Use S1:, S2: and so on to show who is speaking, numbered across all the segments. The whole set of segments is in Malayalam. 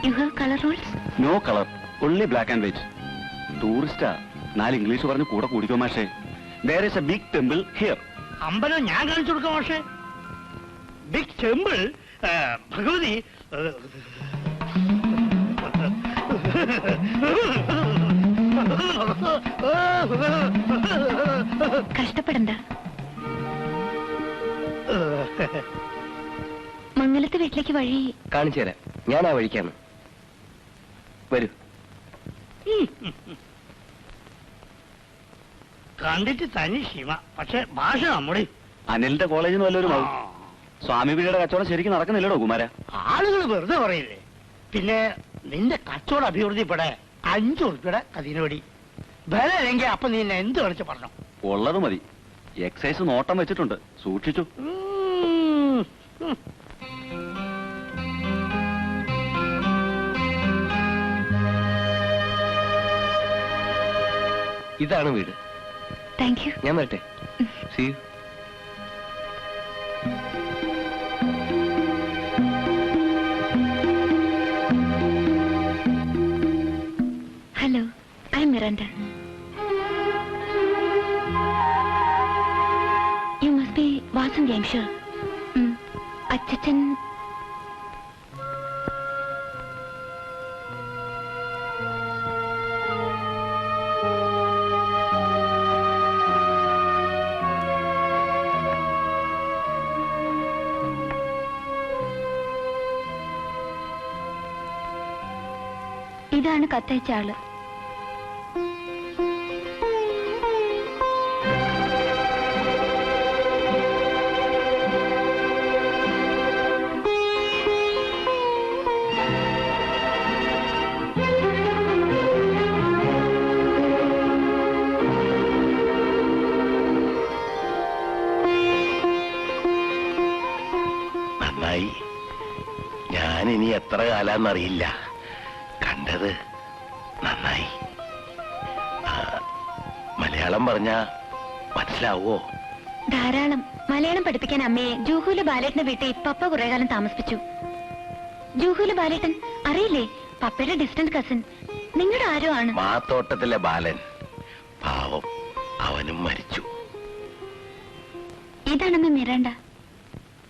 S1: You have color rules?
S2: No color, only black and white. ടൂറിസ്റ്റാ, 4 English പറഞ്ഞ് കൂടെ കൂടിക്കോ മാഷേ. There is a big temple here.
S3: അമ്പലം ഞാൻ കാണിച്ചു കൊടുക്കാം മാഷേ. Big temple Bhagavathi.
S1: കഷ്ടപ്പെടണ്ട. മംഗലത്തെ വീട്ടിലേക്ക് വഴി
S4: കാണിച്ചു തരാം. ഞാൻ ആ വഴിക്കാണ്. വരൂ.
S3: കണ്ടിട്ട് തനി ശിവ, പക്ഷെ ഭാഷ നമ്മുടെ.
S2: അനിലിന്റെ കോളേജിൽ നിന്ന് വല്ലവരും ആവും. സ്വാമി വീടിയുടെ കച്ചവടം ശരിക്കും നടക്കുന്നില്ലടോ കുമാര.
S3: ആളുകൾ വെറുതെ പറയില്ലേ. പിന്നെ നിന്റെ കച്ചവടം അഭിവൃദ്ധിപ്പെടെ 5 ഉറുപ്പിയുടെ കതിനോടി വില അല്ലെങ്കിൽ അപ്പൊ നീ എന്ത് കളിച്ച് പറഞ്ഞു.
S2: ഉള്ളത് മതി. എക്സൈസ് നോട്ടം വെച്ചിട്ടുണ്ട്, സൂക്ഷിച്ചു.
S4: ഇതാണ് വീട്.
S1: Thank you.
S4: ഞാൻ വരട്ടെ. See you.
S1: Hello, I M Miranda. You must be Vasanthi, I am sure. അച്ഛൻ ഇതാണ് കത്തയച്ച ആള്.
S5: നന്നായി. ഞാനിനി എത്ര കാലാന്നറിയില്ല. കണ്ടത് നന്നായി. മലയാളം പറഞ്ഞ മനസ്സിലാവോ?
S1: ധാരാളം. മലയാളം പഠിപ്പിക്കാൻ അമ്മയെ ജൂഹൂല് ബാലേട്ടന്റെ വീട്ടിൽ പപ്പ കുറെ കാലം താമസിപ്പിച്ചു. ജൂഹൂല് ബാലേട്ടൻ അറിയില്ലേ? പപ്പയുടെ ഡിസ്റ്റന്റ് കസിൻ. നിങ്ങളുടെ ആരോ ആണ്.
S5: മാത്തോട്ടത്തിലെ ബാലൻ. പാവം, അവനും മരിച്ചു.
S1: ഇതാണമ്മ മിറാൻഡ.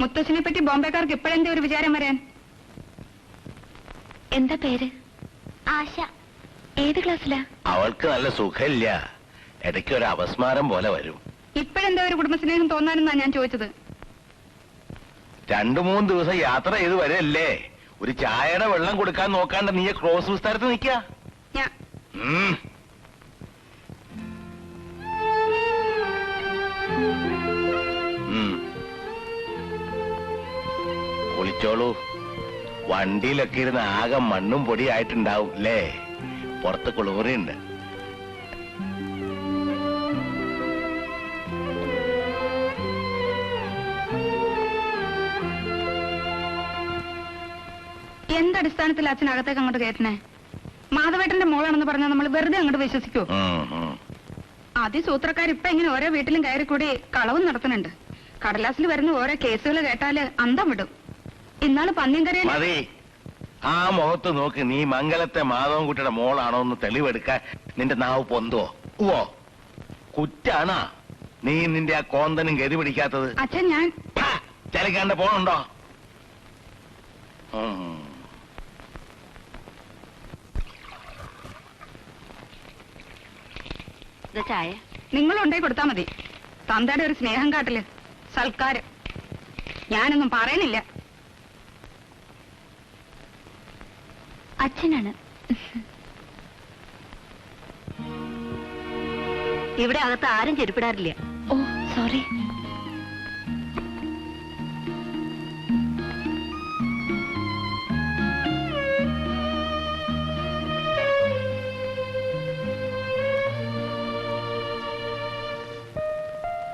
S6: മുത്തശ്ശിനെ പറ്റി ബോംബെക്കാർക്ക് ഇപ്പോഴെന്താ ഒരു വിചാരം വരാൻ?
S1: എന്താ പേര്? ആശ. ഏത് ക്ലാസ്സിലാ?
S5: അവൾക്ക് നല്ല സുഖമില്ല. ഇടയ്ക്ക് ഒരു അപസ്മാരം പോലെ വരും.
S6: ഇപ്പോഴെന്താ ഒരു കുടുംബസ്നേഹം തോന്നാനെന്നാ ഞാൻ ചോദിച്ചത്.
S5: 2-3 ദിവസം യാത്ര ചെയ്ത് വരല്ലേ. ഒരു ചായയുടെ വെള്ളം കൊടുക്കാൻ നോക്കാണ്ട് നീ ക്രോസ് വിസ്താരത്ത് നിൽക്കാ. കുളിച്ചോളൂ. വണ്ടിയിലൊക്കെ ഇരുന്ന് ആകെ മണ്ണും പൊടിയായിട്ടുണ്ടാവും അല്ലേ? പുറത്ത് കുളിമുറിയുണ്ട്.
S6: എന്തടിസ്ഥാനത്തിൽ അച്ഛനകത്തേക്ക് അങ്ങോട്ട് കയറ്റണേ? മാധവേട്ടന്റെ മോളാണെന്ന് പറഞ്ഞാൽ നമ്മൾ വെറുതെ അങ്ങോട്ട് വിശ്വസിക്കോ? അതിസൂത്രക്കാരിപ്പ ഇങ്ങനെ ഓരോ വീട്ടിലും കയറി കൂടി കളവും നടത്തുന്നുണ്ട്. കടലാസിൽ വരുന്ന ഓരോ കേസുകൾ കേട്ടാല് അന്തം വിടും. ഇന്നാള് പന്നിയങ്കരയിൽ
S5: മതി. ആ മുഖത്ത് നോക്ക്. നീ മംഗലത്തെ മാധവൻകുട്ടിയുടെ മോളാണോ എന്ന് തെളിവെടുക്കാൻ നിന്റെ നാവ് പൊന്തോ? ഓ, കുറ്റാണാ നീ നിന്റെ ആ കോന്തനും ഗതി പിടിക്കാത്തത്?
S6: അച്ഛൻ ഞാൻ
S5: ചലിക്കാണ്ട് പോണുണ്ടോ?
S6: ചായ നിങ്ങളുണ്ടായി കൊടുത്താ മതി. തന്തയുടെ ഒരു സ്നേഹം കാട്ടില് സൽക്കാരം ഞാനൊന്നും പറയണില്ല.
S1: അച്ഛനാണ്.
S6: ഇവിടെ അകത്ത് ആരും ചെരുപ്പിടാറില്ല.
S1: ഓ സോറി.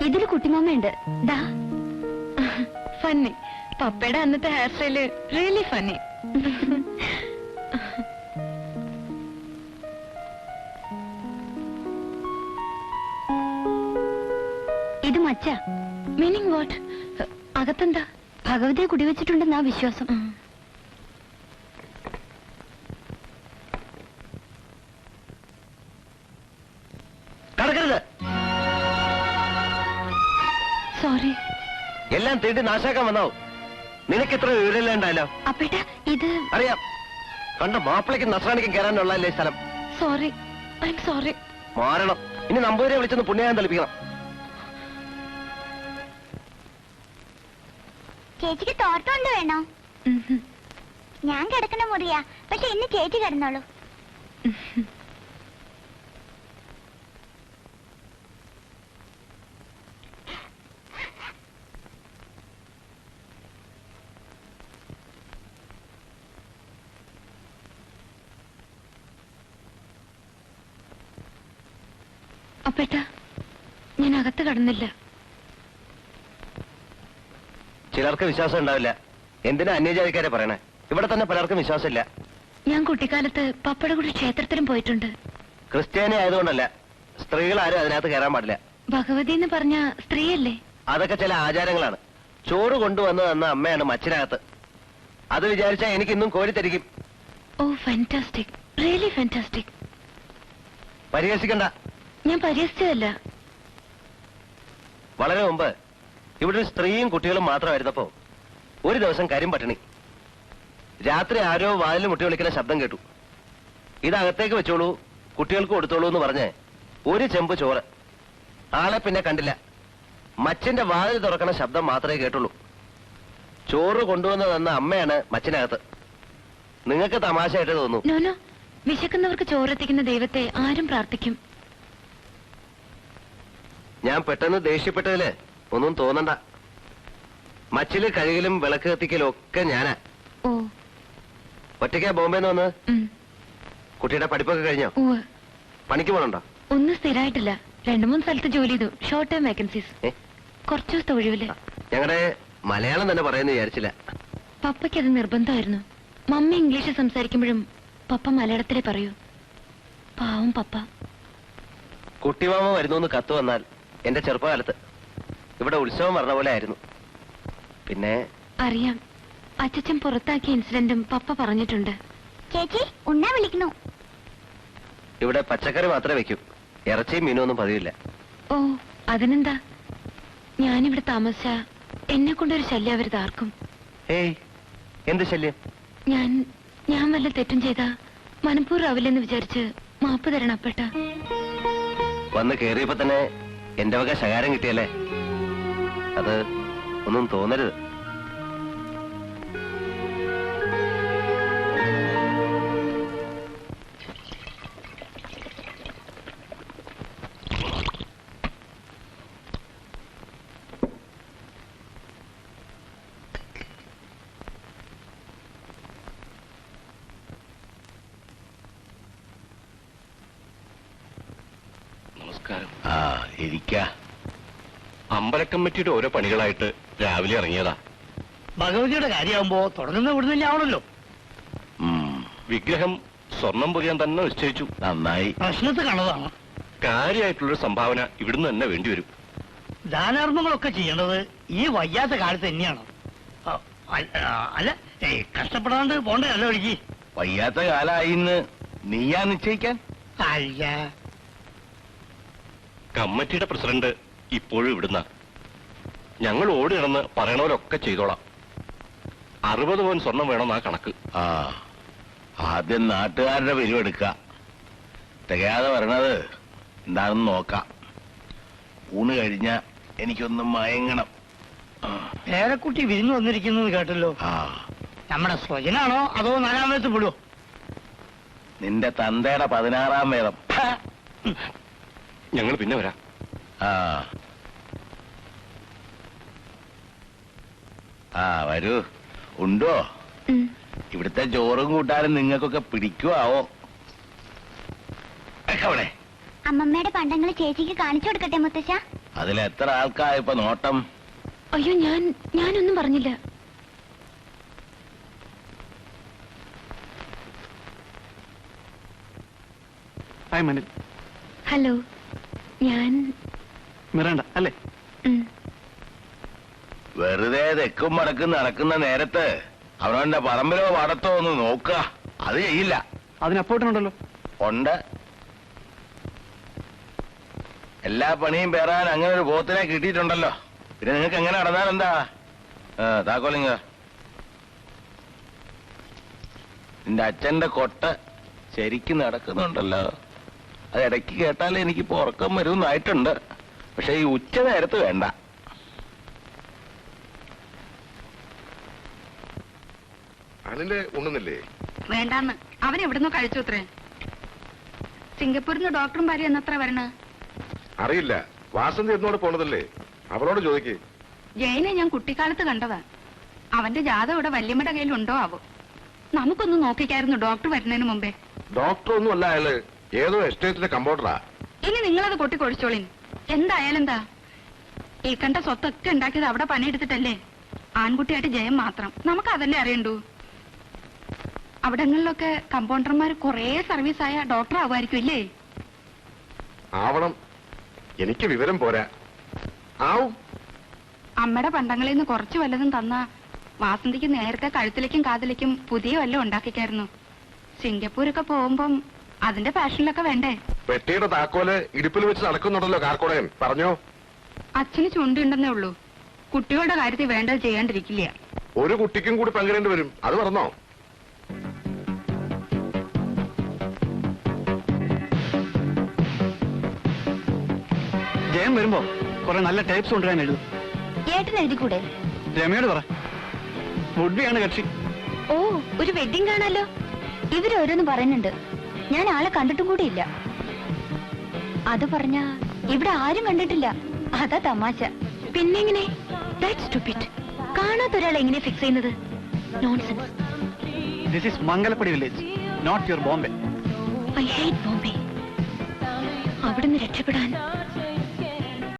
S1: ഇതില് കുട്ടിമാമയുണ്ട്. ദാ ഫന്നി. പപ്പയുടെ അന്നത്തെ ഹെയർ സ്റ്റൈല് റിയലി ഫന്നി. ഇത് മച്ച. Meaning what? അകത്തെന്താ? ഭഗവതിയെ കുടിവെച്ചിട്ടുണ്ടെന്നാ വിശ്വാസം.
S4: എല്ലാം തീണ്ടി നാശാക്കാൻ വന്നാവും. നിനക്ക് ഇത്ര വിവരമില്ലാണ്ടല്ലോ.
S1: അപ്പേട്ട ഇത്
S4: അറിയാം, കണ്ട മാപ്പിളയ്ക്കും നസ്രാണിക്കും കയറാനുള്ളല്ലേ സ്ഥലം.
S1: Sorry, I am sorry.
S4: മാറണം. ഇനി നമ്പൂതിരെ വിളിച്ചൊന്ന് പുണ്യാൻ തളിപ്പിക്കണം.
S7: ചേച്ചിക്ക് തോർത്തുകൊണ്ട് വേണോ? ഞാൻ കിടക്കണ മുറിയാ, പക്ഷെ ഇന്ന് ചേച്ചി കിടന്നോളൂ.
S1: അപ്പേട്ട, ഞാൻ അകത്ത് കടന്നില്ല.
S4: ചിലർക്ക് വിശ്വാസം ഉണ്ടാവില്ല. എന്തിനാ അന്യജാതിക്കാരെ പറയണേ? ഇവിടെ തന്നെ പലർക്കും വിശ്വാസമില്ല.
S1: ഞാൻ കുട്ടിക്കാലത്ത് പപ്പയുടെ കൂടി ക്ഷേത്രത്തിലും പോയിട്ടുണ്ട്.
S4: ക്രിസ്ത്യാനി ആയതുകൊണ്ടല്ല, സ്ത്രീകൾ ആരും അതിനകത്ത് കയറാൻ പാടില്ല.
S1: ഭഗവതി എന്ന് പറഞ്ഞ സ്ത്രീയല്ലേ?
S4: അതൊക്കെ ചില ആചാരങ്ങളാണ്. ചോറ് കൊണ്ടുവന്ന് തന്ന അമ്മയാണ് മച്ചിനകത്ത്. അത് വിചാരിച്ചാ എനിക്ക് ഇന്നും കോരിത്തരിക്കും.
S1: ഓ ഫാന്റാസ്റ്റിക്, റിയലി ഫാന്റാസ്റ്റിക്.
S4: പരിഹസിക്കണ്ട.
S1: ഞാൻ പരിഹസിച്ചതല്ല.
S4: വളരെ മുമ്പ് ഇവിടെ ഒരു സ്ത്രീയും കുട്ടികളും മാത്രമായിരുന്നപ്പോ ഒരു ദിവസം കരിം പട്ടിണി. രാത്രി ആരോ വാതിൽ മുട്ടി വിളിക്കുന്ന ശബ്ദം കേട്ടു. ഇതകത്തേക്ക് വെച്ചോളൂ, കുട്ടികൾക്ക് കൊടുത്തോളൂ എന്ന് പറഞ്ഞ് ഒരു ചെമ്പ് ചോറ്. ആളെ പിന്നെ കണ്ടില്ല. മച്ചിന്റെ വാതിൽ തുറക്കണ ശബ്ദം മാത്രമേ കേട്ടുള്ളൂ. ചോറ് കൊണ്ടുവന്ന് തന്ന അമ്മയാണ് മച്ചിനകത്ത്. നിങ്ങൾക്ക് തമാശയായിട്ട് തോന്നുന്നു.
S1: നോനോ, വിശക്കുന്നവർക്ക് ചോറെത്തിക്കുന്ന ദൈവത്തെ ആരും പ്രാർത്ഥിക്കും.
S4: ഞാൻ പെട്ടെന്ന് ദേഷ്യപ്പെട്ടതില് ഒന്നും തോന്നണ്ട. മച്ചില് കഴുകലും വിളക്ക് കത്തിക്കലും ഒക്കെ ഞാനാ.
S1: ഓ,
S4: ഒറ്റയ്ക്കാ ബോംബെന്ന് വന്ന്. കുട്ടിയുടെ പഠിപ്പൊക്കെ കഴിഞ്ഞോ?
S1: ഉവ്വ്.
S4: പണിക്ക് പോണുണ്ടോ?
S1: ഒന്നും സ്ഥിരമായിട്ടില്ല. 2-3 സ്ഥലത്ത് ജോലി ചെയ്തു. Short time vacancies. കുറച്ചു ദിവസത്തെ ഒഴിവില്.
S4: ഞങ്ങളുടെ മലയാളം തന്നെ പറയുന്നു വിചാരിച്ചില്ല.
S1: പപ്പയ്ക്ക് അത് നിർബന്ധമായിരുന്നു. മമ്മി ഇംഗ്ലീഷ് സംസാരിക്കുമ്പോഴും പപ്പ മലയാളത്തിലേ പറയൂ. പാവം പപ്പ.
S4: കുട്ടിമാമ വരുന്നു കത്ത് വന്നാൽ എന്റെ ചെറുപ്പകാലത്ത് ഇവിടെ ഉത്സവം പറഞ്ഞ പോലെ ആയിരുന്നു. പിന്നെ
S1: അറിയാം, അച്ഛൻ പുറത്താക്കിയ ഇൻസിഡന്റും പപ്പ പറഞ്ഞിട്ടുണ്ട്.
S7: ചേച്ചി ഉണ്ണാ വിളിക്കുന്നു.
S4: ഇവിടെ പച്ചക്കറി മാത്രമേ വെക്കൂ. ഇറച്ചിയും മീനും ഒന്നും പതിവില്ല.
S1: ഓ, അതിനെന്താ? ഞാനിവിടെ താമസിച്ച എന്നെ കൊണ്ടൊരു ശല്യം അവര് താർക്കും.
S4: ഏയ്, എന്ത് ശല്യം?
S1: ഞാൻ വല്ല തെറ്റും ചെയ്താ മനഃപൂർവ്വമില്ലെന്ന് വിചാരിച്ച് മാപ്പ് തരണം അപ്പേട്ട.
S4: വന്ന് കേറിയപ്പോ തന്നെ എന്റെ വക ശകാരം കിട്ടിയല്ലേ? അത് ഒന്നും തോന്നരുത്.
S2: നമസ്കാരം.
S5: ഇരിക്ക.
S2: അമ്പല കമ്മിറ്റിയുടെ ഓരോ പണികളായിട്ട് രാവിലെ ഇറങ്ങിയതാ.
S3: ഭഗവതിയുടെ കാര്യമാകുമ്പോ തുടങ്ങുന്ന ഇവിടെ തന്നെ ആവണല്ലോ.
S2: വിഗ്രഹം സ്വർണം പൊതിയാൻ തന്നെ നിശ്ചയിച്ചു.
S5: നന്നായി.
S3: പ്രശ്നത്ത് കാണതാണ്.
S2: കാര്യമായിട്ടുള്ളൊരു സംഭാവന ഇവിടുന്ന് തന്നെ വേണ്ടിവരും.
S3: ദാനാർമ്മങ്ങളൊക്കെ ചെയ്യേണ്ടത് ഈ വയ്യാത്ത കാലത്ത് തന്നെയാണ്. അല്ല, കഷ്ടപ്പെടാണ്ട് പോണ്ടേ? അല്ല ഒഴുകി
S5: വയ്യാത്ത കാലായിന്ന് നീയാ നിശ്ചയിക്കാൻ?
S3: അല്ല,
S2: കമ്മിറ്റിയുടെ പ്രസിഡന്റ് ഇപ്പോഴും ഇവിടുന്ന. ഞങ്ങൾ ഓടി നടന്ന് പറയണവരൊക്കെ ചെയ്തോളാം. 60 പവൻ സ്വർണം വേണമെന്നാ കണക്ക്.
S5: ആദ്യം നാട്ടുകാരുടെ പിരിവെടുക്ക. തികയാതെ വരണത് എന്താണെന്ന് നോക്കാം. ഊണ് കഴിഞ്ഞ എനിക്കൊന്ന് മയങ്ങണം.
S3: പേരക്കുട്ടി വിരുന്ന് വന്നിരിക്കുന്നത് കേട്ടല്ലോ. നമ്മുടെ സ്വജനാണോ അതോ 4-ാം വയസ്സ് വിടുവോ?
S5: നിന്റെ തന്തയുടെ 16-ാം വേദം.
S2: ഞങ്ങൾ പിന്നെ വരാം.
S5: വരൂ. ഉണ്ടോ? ഇവിടുത്തെ ചോറും കൂട്ടാനും നിങ്ങൾക്കൊക്കെ പിടിക്കുവോ? അവിടെ
S7: അമ്മമ്മയുടെ പണ്ടങ്ങൾ ചേച്ചിക്ക് കാണിച്ചു കൊടുക്കട്ടെ മുത്തശ്ശ?
S5: അതിലെത്ര ആൾക്കാരിപ്പോ നോട്ടം?
S1: അയ്യോ, ഞാനൊന്നും പറഞ്ഞില്ല. ഹലോ, ഞാൻ
S2: മിറണ്ട അല്ലേ?
S5: വെറുതെ തെക്കും മടക്കും നടക്കുന്ന നേരത്ത് അവനവന്റെ പറമ്പിലോ പാടത്തോ ഒന്ന് നോക്കുക. അത് ചെയ്യില്ല.
S2: അതിനപ്പോട്ടുണ്ടല്ലോ.
S5: ഉണ്ട്. എല്ലാ പണിയും പേറാൻ അങ്ങനെ ഒരു പോത്തിനെ കിട്ടിയിട്ടുണ്ടല്ലോ. പിന്നെ നിങ്ങൾക്ക് എങ്ങനെ നടന്നാൽ എന്താ? താക്കോലിങ്ങ. നിന്റെ അച്ഛന്റെ കൊട്ട ശരിക്കും നടക്കുന്നുണ്ടല്ലോ. അത് ഇടയ്ക്ക് കേട്ടാലേ എനിക്കിപ്പോ ഉറക്കം വരുമെന്നായിട്ടുണ്ട്. പക്ഷെ ഈ ഉച്ച നേരത്ത് വേണ്ട.
S2: അനില് ഉണ്ണുന്നില്ലേ?
S6: വേണ്ടാന്ന് അവൻ എവിടുന്നോ കഴിച്ചു അത്രേ. സിംഗപ്പൂരിൽ നിന്ന് ഡോക്ടറും ഭാര്യ എന്നത്ര വരണ?
S2: അറിയില്ല. വാസന്തി എന്നോട് പോണതല്ലേ, അവരോട് ചോദിക്കേ.
S6: ജയനെ ഞാൻ കുട്ടിക്കാലത്ത് കണ്ടതാ. അവന്റെ ജാതകം ഇവിടെ വല്യമ്മയുടെ കയ്യിലുണ്ടോ ആവോ? നമുക്കൊന്ന് നോക്കിക്കായിരുന്നു ഡോക്ടർ വരുന്നതിന് മുമ്പേ.
S2: ഡോക്ടർ ഒന്നും അല്ല അയാള്, ഏതോ എസ്റ്റേറ്റിലെ കമ്പൗണ്ടറാ.
S6: ഇനി നിങ്ങളത് കൊട്ടിക്കൊഴിച്ചോളിൻ. എന്തായാലെന്താ, ഈ കണ്ട സ്വത്തൊക്കെ ഉണ്ടാക്കിയത് അവിടെ പണിയെടുത്തിട്ടല്ലേ. ആൺകുട്ടിയായിട്ട് ജയം മാത്രം, നമുക്ക് അതല്ലേ അറിയണ്ടൂ. അവിടങ്ങളിലൊക്കെ കമ്പൗണ്ടർമാർ കുറേ സർവീസായ ഡോക്ടർ ആവുമായിരിക്കും ഇല്ലേ?
S2: ആവണം. എനിക്ക് വിവരം പോരാ. ആവും.
S6: അമ്മയുടെ പണ്ടങ്ങളിൽ നിന്ന് കുറച്ച് വല്ലതും തന്ന വാസന്തിക്ക് നേരത്തെ കഴുത്തിലേക്കും കാതിലേക്കും പുതിയ വല്ലതും ഉണ്ടാക്കിക്കായിരുന്നു. സിംഗപ്പൂരൊക്കെ പോകുമ്പം അതിന്റെ ഫാഷനിലൊക്കെ വേണ്ടേ?
S2: പെട്ടിയുടെ താക്കോല് ഇടുപ്പിൽ വെച്ച് നടക്കുന്നുണ്ടല്ലോ കാർക്കോടയൻ, പറഞ്ഞോ?
S6: അച്ഛന് ചുണ്ടുണ്ടെന്നേ ഉള്ളൂ. കുട്ടികളുടെ കാര്യത്തിൽ വേണ്ടത് ചെയ്യാണ്ടിരിക്കില്ല.
S2: ഒരു കുട്ടിക്കും കൂടി പങ്കിടേണ്ടി വരും, അത് പറഞ്ഞോ?
S3: ജയം വരുമ്പോ കുറെ നല്ല ടൈപ്സ് കൊണ്ടുവരാൻ എഴുതും.
S1: ഏട്ടൻ എഴുതിക്കൂടെ?
S3: രമയോട് പറ, വുഡ്ബിയാണ് കക്ഷി.
S1: ഓ, ഒരു വെഡിങ് കാണാലോ. ഇവരോരോന്ന് പറയുന്നുണ്ട്, ഞാൻ ആളെ കണ്ടിട്ടും കൂടി ഇല്ല. അത് പറഞ്ഞ ഇവിടെ ആരും കണ്ടിട്ടില്ല, അതാ തമാശ. പിന്നെങ്ങനെ? കാണാത്തൊരാൾ എങ്ങനെ ഫിക്സ് ചെയ്യുന്നത്? Nonsense.
S3: This is Mangalappadi village, not your Bombay.
S1: I hate Bombay. അവിടുന്ന് രക്ഷപ്പെടാൻ